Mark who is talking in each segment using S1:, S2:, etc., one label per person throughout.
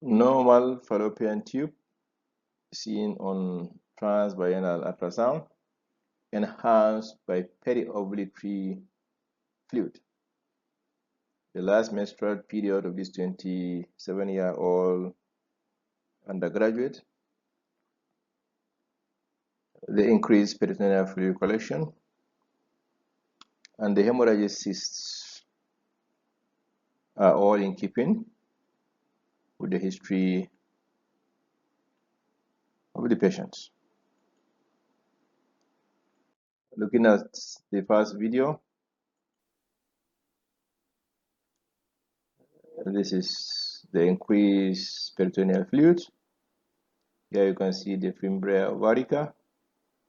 S1: Normal fallopian tube seen on transvaginal ultrasound, enhanced by periovulatory fluid. The last menstrual period of this 27-year-old undergraduate, the increased peritoneal fluid collection, and the hemorrhagic cysts are all in keeping with the history of the patients. Looking at the first video, this is the increased peritoneal fluid. Here you can see the fimbriae ovarica,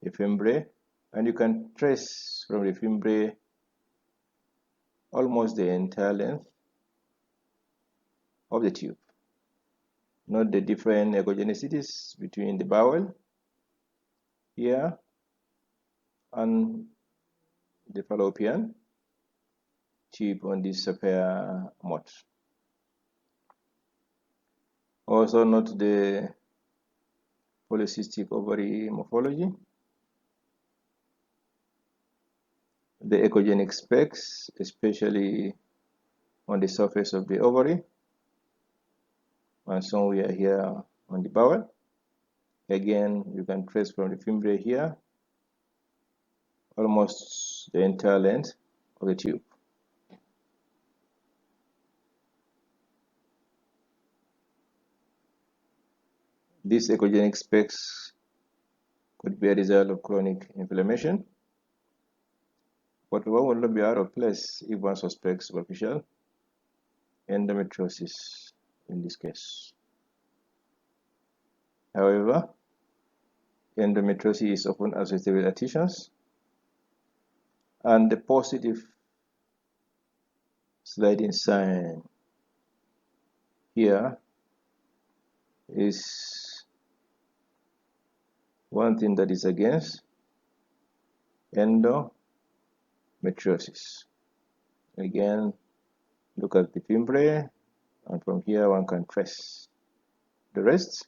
S1: the fimbriae, and you can trace from the fimbriae almost the entire length of the tube. Note the different echogenicities between the bowel here and the fallopian tube on this sapere mode. Also note the polycystic ovary morphology, the echogenic specks, especially on the surface of the ovary, and somewhere here on the bowel. Again, you can trace from the fimbriae here almost the entire length of the tube. These echogenic specks could be a result of chronic inflammation, but one will not be out of place if one suspects superficial endometriosis in this case. However, endometriosis is often associated with adhesions, and the positive sliding sign here is one thing that is against endometriosis. Again, look at the fimbriae, and from here one can trace the rest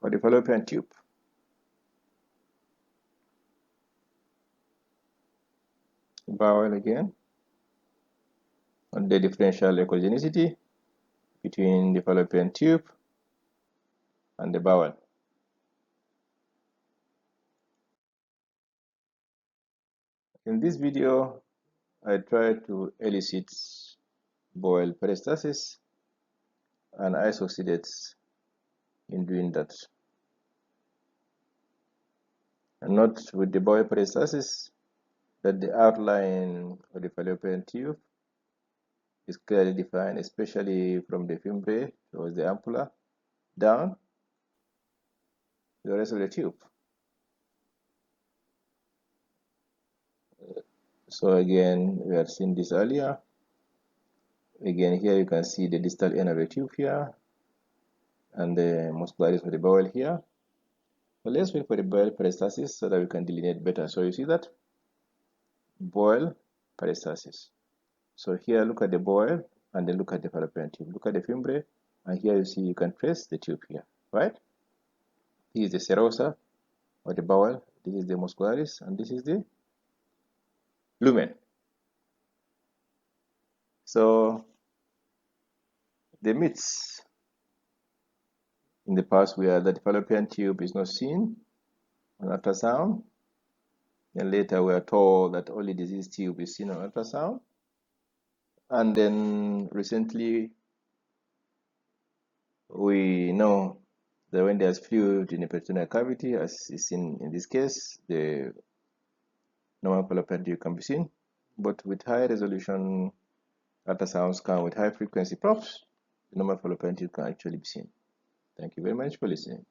S1: of the fallopian tube. Bowel again, and the differential echogenicity between the fallopian tube and the bowel. In this video, I tried to elicit bowel peristalsis, and I succeeded in doing that. And note with the bowel peristalsis that the outline of the fallopian tube is clearly defined, especially from the fimbriae towards the ampulla down to the rest of the tube. So again, we have seen this earlier. Again, here you can see the distal end of the tube here, and the muscularis of the bowel here. So let's wait for the bowel peristalsis so that we can delineate better. So you see that bowel peristalsis. So here, look at the bowel, and then look at the fallopian tube. Look at the fimbriae, and here you see you can trace the tube here, right? This is the serosa of the bowel. This is the muscularis, and this is the lumen. So the myths in the past were that the fallopian tube is not seen on ultrasound, and later we are told that only disease tube is seen on ultrasound, and then recently we know that when there's fluid in the peritoneal cavity, as is seen in this case, the normal fallopian tube can be seen, but with high resolution ultrasound scan with high frequency probes, the normal fallopian tube can actually be seen. Thank you very much for listening.